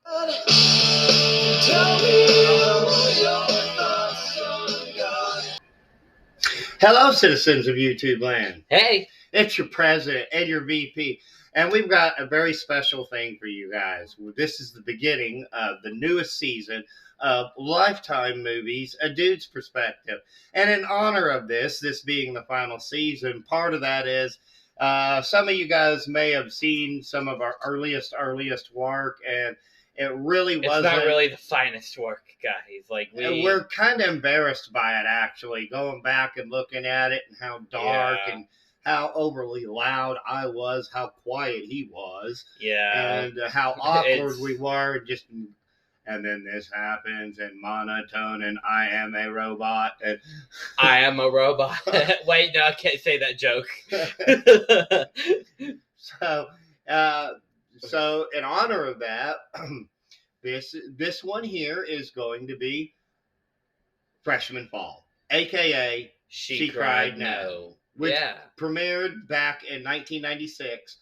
Tell me your thoughts on God. Hello, citizens of YouTube land. Hey, It's your president and your VP, and we've got a very special thing for you guys. This is the beginning of the newest season of Lifetime Movies, A Dude's Perspective. And in honor of this being the final season, part of that is some of you guys may have seen some of our earliest work, and it really it's wasn't. not really the finest work, guys. Like We're kind of embarrassed by it, actually, going back and looking at it and how dark and how overly loud I was, how quiet he was, and how awkward we were. And then this happens, and monotone, and I am a robot, and I am a robot. Wait, no, I can't say that joke. So in honor of that, this one here is going to be Freshman Fall, aka She Cried No, which premiered back in 1996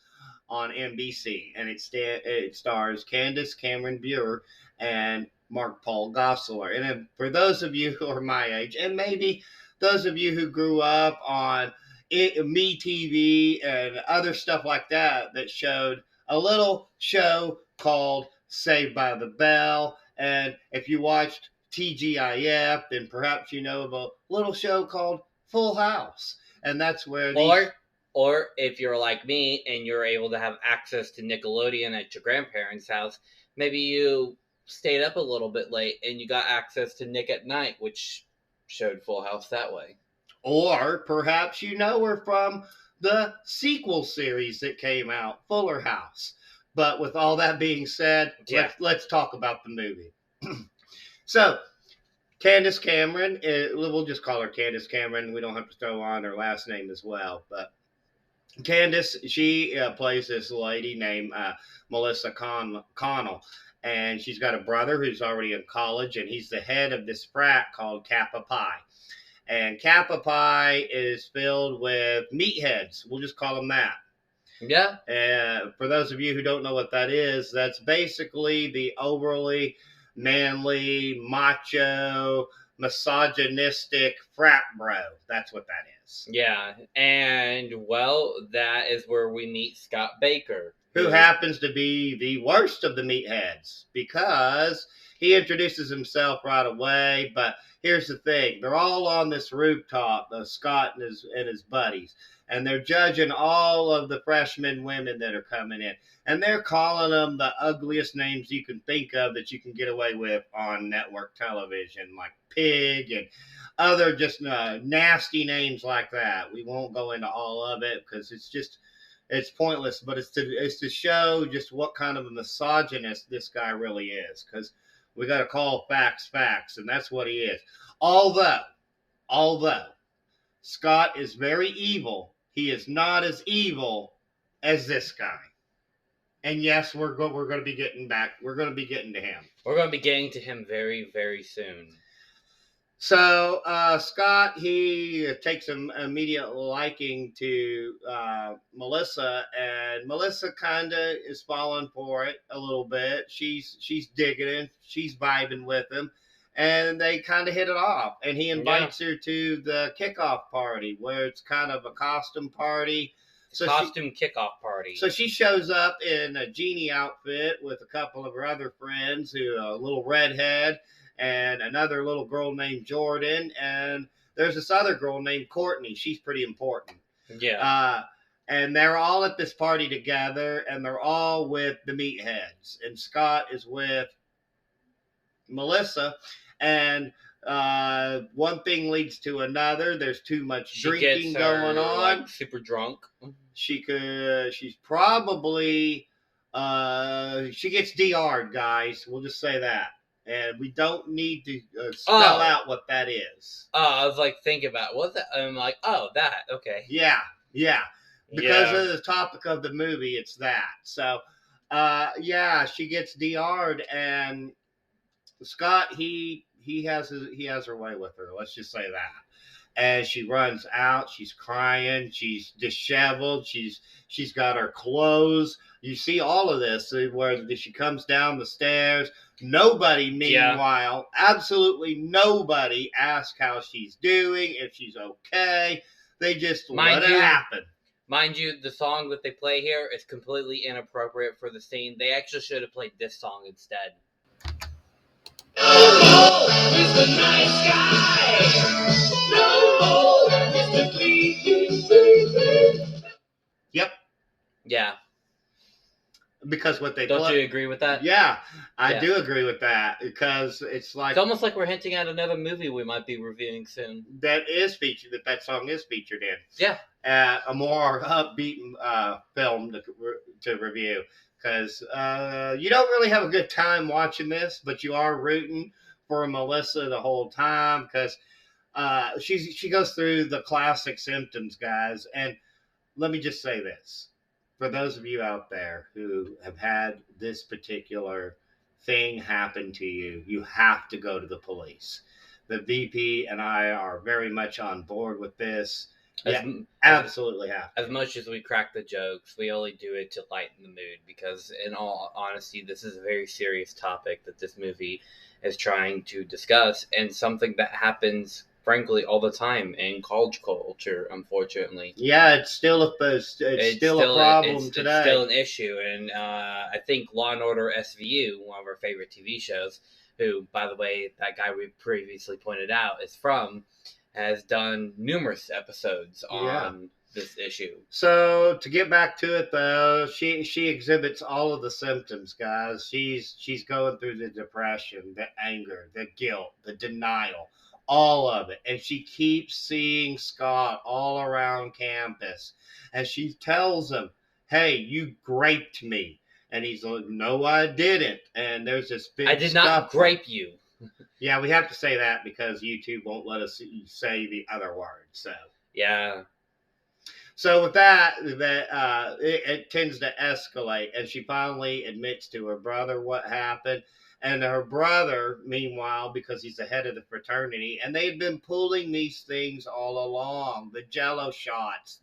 on NBC, and it stars Candace Cameron Bure and Mark Paul Gosselaar. And for those of you who are my age, and maybe those of you who grew up on MeTV and other stuff like that showed a little show called Saved by the Bell, and if you watched TGIF, then perhaps you know of a little show called Full House, and that's where Or if you're like me and you're able to have access to Nickelodeon at your grandparents' house, maybe you stayed up a little bit late and you got access to Nick at Night, which showed Full House that way. Or perhaps you know her from the sequel series that came out, Fuller House. But with all that being said, let's talk about the movie. So, Candace Cameron, we'll just call her Candace Cameron. We don't have to throw on her last name as well. But Candace, she plays this lady named Melissa Connell. And she's got a brother who's already in college, and he's the head of this frat called Kappa Pi. And Kappa Pi is filled with meatheads. We'll just call them that. Yeah. And for those of you who don't know what that is, that's basically the overly manly, macho, misogynistic frat bro. That's what that is. Yeah, and well, that is where we meet Scott Baker, who happens to be the worst of the meatheads, because he introduces himself right away. But here's the thing: they're all on this rooftop, Scott and his buddies, and they're judging all of the freshman women that are coming in, and they're calling them the ugliest names you can think of that you can get away with on network television, like pig and other just nasty names like that. We won't go into all of it because it's pointless, but it's to show just what kind of a misogynist this guy really is, because we got to call facts facts, and that's what he is. Although Scott is very evil, he is not as evil as this guy. And yes, we're going to be getting to him. We're going to be getting to him very, very soon. So Scott, he takes an immediate liking to Melissa, and Melissa kind of is falling for it a little bit. She's digging it. She's vibing with him, and they kind of hit it off. And he invites her to the kickoff party, where it's kind of a costume party. Kickoff party. So she shows up in a genie outfit with a couple of her other friends, a little redhead, and another little girl named Jordan, and there's this other girl named Courtney. She's pretty important. Yeah. And they're all at this party together, and they're all with the meatheads. And Scott is with Melissa, and one thing leads to another. There's too much drinking going on. Like, super drunk. She's probably she gets DR'd, guys. We'll just say that. And we don't need to spell out what that is. I was like thinking about what's that? I'm like, that. Okay. Yeah. Because of the topic of the movie, it's that. So, she gets DR'd, and Scott he has her way with her. Let's just say that. and she runs out. She's crying. She's disheveled. She's got her clothes. You see all of this where she comes down the stairs. Nobody, meanwhile, absolutely nobody asks how she's doing, if she's okay. They just let it happen. Mind you, the song that they play here is completely inappropriate for the scene. They actually should have played this song instead. No, Mr. Nice Guy. No, Mr. Clean. Yep. Yeah. Because what they Don't you agree with that? Yeah, I do agree with that, because it's almost like we're hinting at another movie we might be reviewing soon. That is featured. That song is featured in. Yeah. A more upbeat film to review, because you don't really have a good time watching this, but you are rooting for Melissa the whole time, because she goes through the classic symptoms, guys. And let me just say this. For those of you out there who have had this particular thing happen to you, you have to go to the police. The VP and I are very much on board with this. Absolutely have to. As much as we crack the jokes, we only do it to lighten the mood, because in all honesty, this is a very serious topic that this movie is trying to discuss, and something that happens frankly all the time in college culture, unfortunately. Yeah, it's still a problem today. It's still an issue, and I think Law and Order SVU, one of our favorite TV shows, who, by the way, that guy we previously pointed out is from, has done numerous episodes on this issue. So to get back to it, though, she exhibits all of the symptoms, guys. She's going through the depression, the anger, the guilt, the denial. All of it. And she keeps seeing Scott all around campus. And she tells him, hey, you raped me. And he's like, no, I didn't. And there's this big I did not rape you. Yeah, we have to say that because YouTube won't let us say the other word. So yeah. So with that, it tends to escalate. And she finally admits to her brother what happened. And her brother, meanwhile, because he's the head of the fraternity, and they've been pulling these things all along, the Jello shots,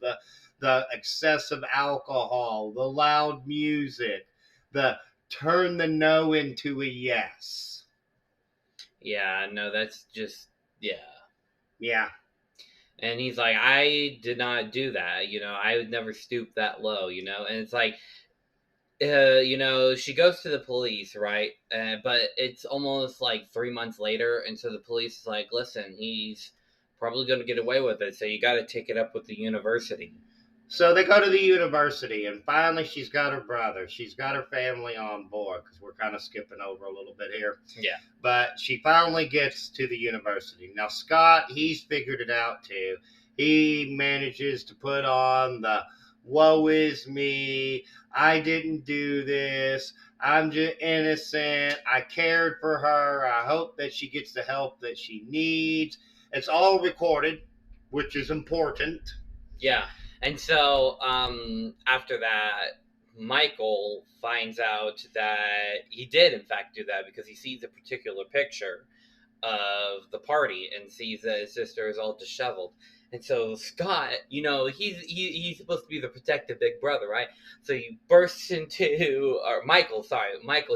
the excessive alcohol, the loud music, the turn the no into a yes. Yeah, no, that's just, yeah. Yeah. And he's like, I did not do that, I would never stoop that low, and it's like, she goes to the police, right? But it's almost like 3 months later, and so the police is like, listen, he's probably going to get away with it, so you got to take it up with the university. So they go to the university, and finally she's got her brother. She's got her family on board, because we're kind of skipping over a little bit here. Yeah. But she finally gets to the university. Now, Scott, he's figured it out, too. He manages to put on the woe is me, I didn't do this, I'm just innocent, I cared for her, I hope that she gets the help that she needs. It's all recorded, which is important. Yeah. And so after that, Michael finds out that he did in fact do that, because he sees a particular picture of the party and sees that his sister is all disheveled. And so Scott, he's supposed to be the protective big brother, right? So he bursts into, Michael,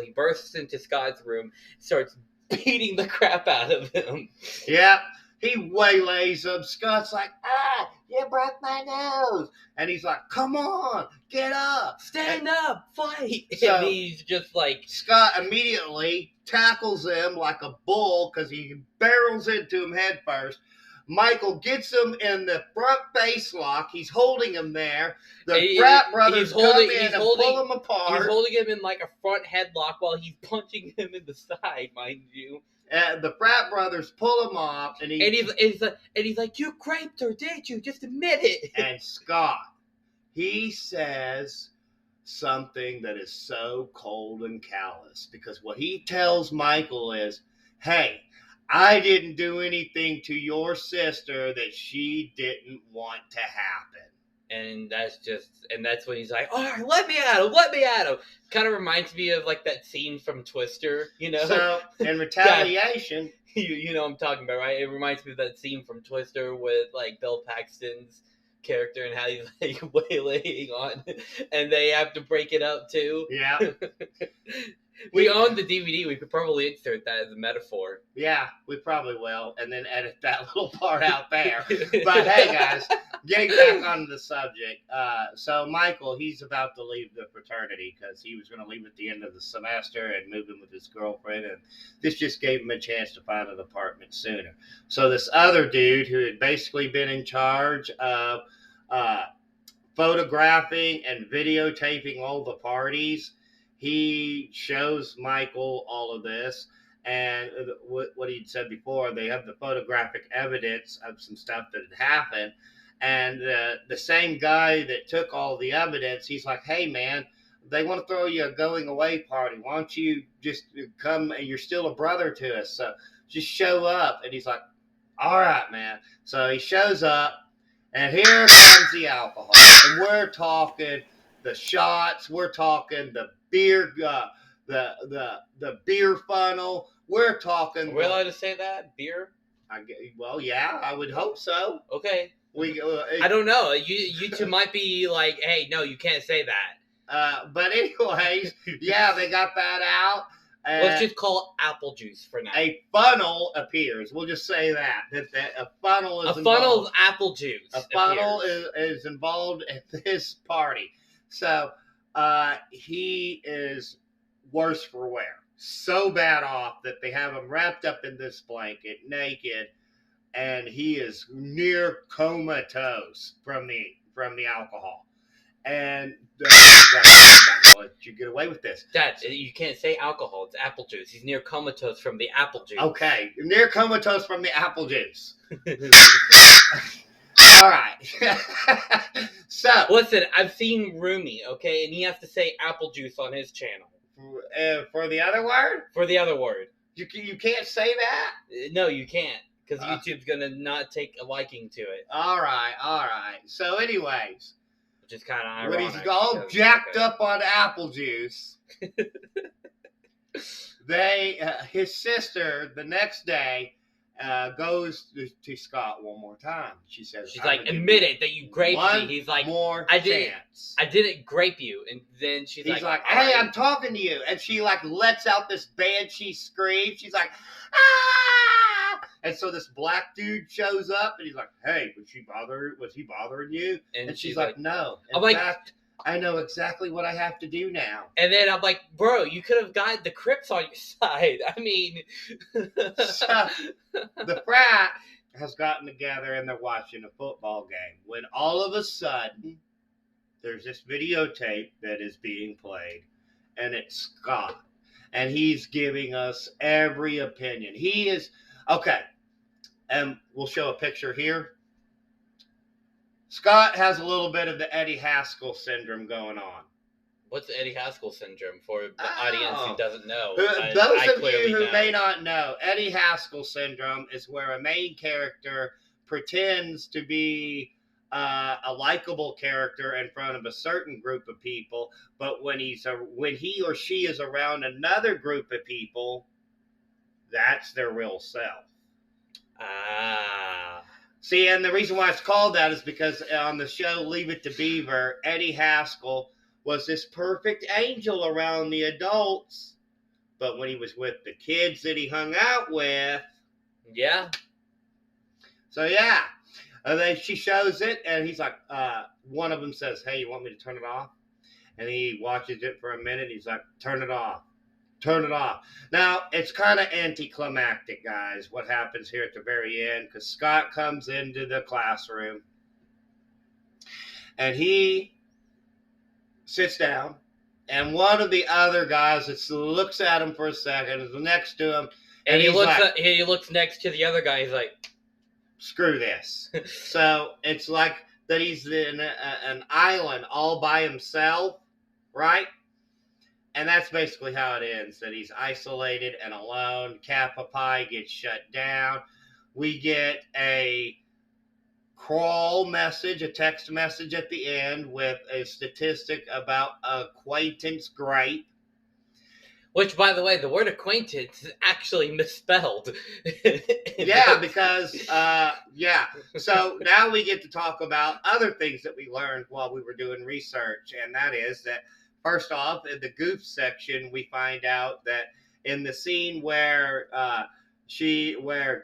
he bursts into Scott's room, starts beating the crap out of him. Yeah, he waylays him. Scott's like, you broke my nose. And he's like, come on, get up. Stand up, fight. So and he's just like... Scott immediately tackles him like a bull, because he barrels into him head first. Michael gets him in the front face lock. He's holding him there. The frat brothers come in and pull him apart. He's holding him in like a front headlock while he's punching him in the side, mind you. The frat brothers pull him off, and he's like, you raped her, did you? Just admit it. And Scott, he says something that is so cold and callous, because what he tells Michael is, hey, I didn't do anything to your sister that she didn't want to happen. And that's when he's like, all right, let me at him. Kind of reminds me of like that scene from Twister, you know? So, in retaliation... you know what I'm talking about, right? It reminds me of that scene from Twister with like Bill Paxton's character and how he's like waylaying on, and they have to break it up too. Yeah. We own the DVD. We could probably insert that as a metaphor. Yeah, we probably will, and then edit that little part out there. But hey, guys, getting back on the subject. So Michael, he's about to leave the fraternity because he was going to leave at the end of the semester and move in with his girlfriend, and this just gave him a chance to find an apartment sooner. So this other dude who had basically been in charge of photographing and videotaping all the parties, he shows Michael all of this. And what he'd said before, they have the photographic evidence of some stuff that had happened. And the same guy that took all the evidence, he's like, hey, man, they want to throw you a going away party. Why don't you just come, and you're still a brother to us, so just show up. And he's like, all right, man. So he shows up, and here comes the alcohol. And we're talking the shots. We're talking the beer, the beer funnel. We're talking. Are we allowed to say that? Beer? Well, yeah, I would hope so. Okay. I don't know. You two might be like, hey, no, you can't say that. But anyways, yeah, they got that out. Let's just call it apple juice for now. A funnel appears. We'll just say that a funnel is involved. Funnel of apple juice. A funnel is involved at this party. So he is worse for wear. So bad off that they have him wrapped up in this blanket, naked, and he is near comatose from the alcohol. And let you get away with this. Dad, you can't say alcohol. It's apple juice. He's near comatose from the apple juice. Okay, near comatose from the apple juice. All right. So listen, I've seen Rumi, okay, and he has to say apple juice on his channel. For the other word? For the other word. You can't say that? No, you can't, because YouTube's gonna not take a liking to it. All right. So, anyways, which is kind of ironic. When he's all jacked up on apple juice, his sister the next day goes to Scott one more time. She's like, admit it that you raped me. He's like, I didn't grape you. And then he's like, hey, I'm talking to you. And she like lets out this banshee scream. She's like, ah! And so this black dude shows up and he's like, hey, was he bothering you? And she's like, no. In fact, I know exactly what I have to do now. And then I'm like, bro, you could have got the Crips on your side. I mean. So, the frat has gotten together and they're watching a football game. When all of a sudden, there's this videotape that is being played. And it's Scott. And he's giving us every opinion. He is. Okay. And we'll show a picture here. Scott has a little bit of the Eddie Haskell syndrome going on. What's the Eddie Haskell syndrome for the audience who doesn't know? Those of you who may not know, Eddie Haskell syndrome is where a main character pretends to be a likable character in front of a certain group of people, but when he or she is around another group of people, that's their real self. See, and the reason why it's called that is because on the show Leave It to Beaver, Eddie Haskell was this perfect angel around the adults, but when he was with the kids that he hung out with... Yeah. So, yeah. And then she shows it, and he's like, one of them says, hey, you want me to turn it off? And he watches it for a minute, he's like, turn it off. Turn it off. Now, it's kind of anticlimactic, guys, what happens here at the very end, because Scott comes into the classroom, and he sits down, and one of the other guys that looks at him for a second is next to him, and he looks next to the other guy, he's like, screw this. So, it's like that he's in an island all by himself, right? And that's basically how it ends, that he's isolated and alone. Kappa Pi gets shut down. We get a crawl message, a text message at the end with a statistic about acquaintance gripe. Which, by the way, the word acquaintance is actually misspelled. Yeah, because, So now we get to talk about other things that we learned while we were doing research. And that is that, first off, in the goof section, we find out that in the scene where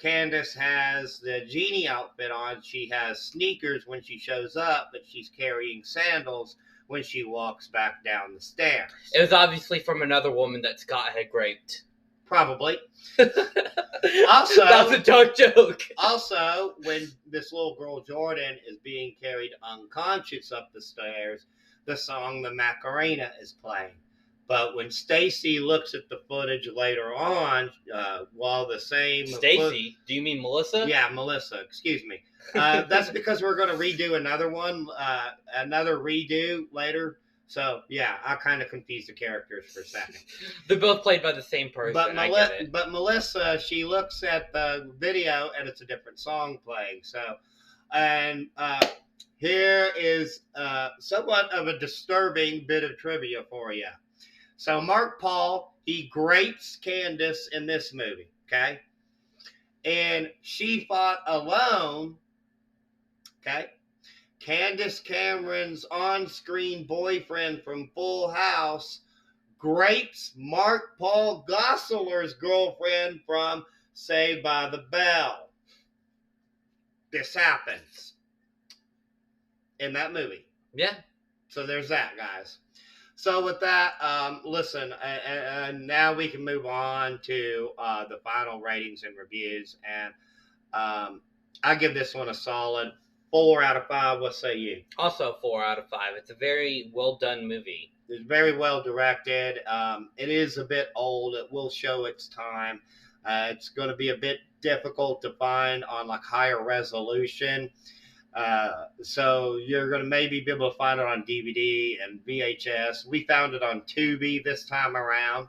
Candace has the genie outfit on, she has sneakers when she shows up, but she's carrying sandals when she walks back down the stairs. It was obviously from another woman that Scott had raped. Probably. Also, that's a dark joke. Also, when this little girl Jordan is being carried unconscious up the stairs, the song "The Macarena" is playing. But when Stacy looks at the footage later on, while the same Stacy, do you mean Melissa? Yeah, Melissa. Excuse me. That's because we're going to redo another one, another redo later. So yeah, I kind of confused the characters for a second. They're both played by the same person. But Melissa, she looks at the video and it's a different song playing. So, and here is somewhat of a disturbing bit of trivia for you. So Mark Paul, he grapes Candace in this movie, okay? And she fought alone, okay? Candace Cameron's on-screen boyfriend from Full House grapes Mark Paul Gosselaar's girlfriend from Saved by the Bell. This happens in that movie. Yeah. So there's that, guys. So with that, listen, and now we can move on to the final ratings and reviews. And I give this one a solid 4 out of 5. What say you? Also 4 out of 5. It's a very well done movie. It's very well directed. It is a bit old. It will show its time. It's going to be a bit difficult to find on like higher resolution. So you're going to maybe be able to find it on DVD and VHS. We found it on Tubi this time around.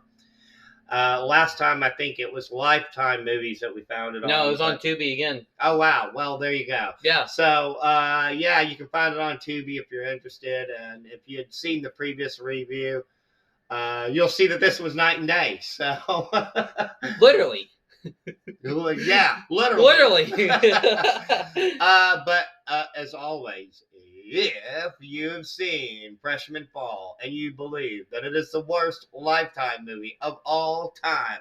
Last time I think it was Lifetime Movies that we found it on. No, it was on Tubi again. Oh, wow. Well, there you go. Yeah. So, yeah, you can find it on Tubi if you're interested. And if you had seen the previous review, you'll see that this was night and day. So, literally. Yeah, literally. But as always, if you have seen Freshman Fall and you believe that it is the worst Lifetime movie of all time,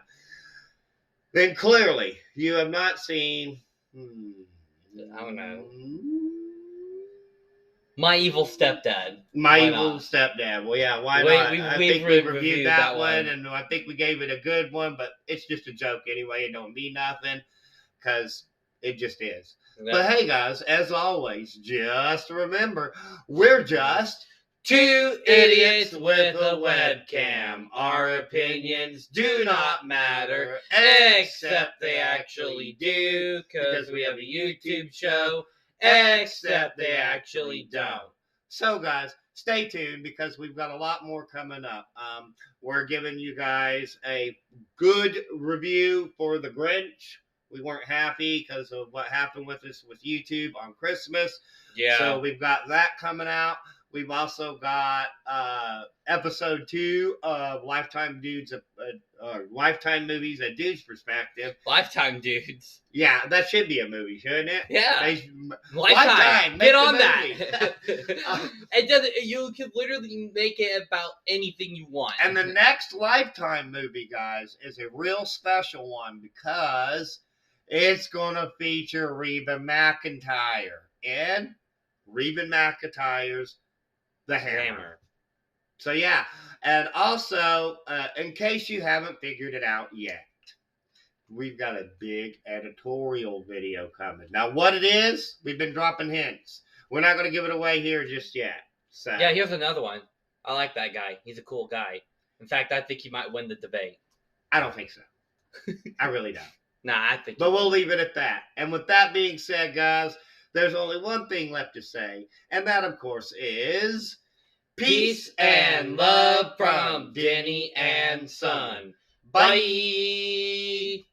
then clearly you have not seen. I don't know. My Evil Stepdad. My Evil Stepdad. Well, yeah, why not? I think we reviewed that one, and I think we gave it a good one, but it's just a joke anyway. It don't mean nothing because it just is. Yeah. But hey, guys, as always, just remember, we're just two idiots with a webcam. Our opinions do not matter, except they actually do, because we have a YouTube show. Except they actually don't. So, guys, stay tuned because we've got a lot more coming up. We're giving you guys a good review for The Grinch. We weren't happy because of what happened with us with YouTube on Christmas. Yeah. So we've got that coming out. We've also got episode 2 of Lifetime Dudes, Lifetime Movies, A Dude's Perspective. Lifetime Dudes. Yeah, that should be a movie, shouldn't it? Yeah. Lifetime. Get on that. It doesn't. You can literally make it about anything you want. And the next Lifetime movie, guys, is a real special one because it's going to feature Reba McEntire and Reba McEntire's The Hammer. So, yeah. And also, in case you haven't figured it out yet, we've got a big editorial video coming. Now, what it is, we've been dropping hints. We're not going to give it away here just yet. So. Yeah, here's another one. I like that guy. He's a cool guy. In fact, I think he might win the debate. I don't think so. I really don't. Nah, I think. But we'll leave it at that. And with that being said, guys, there's only one thing left to say, and that, of course, is peace and love from Denny and Son. Bye.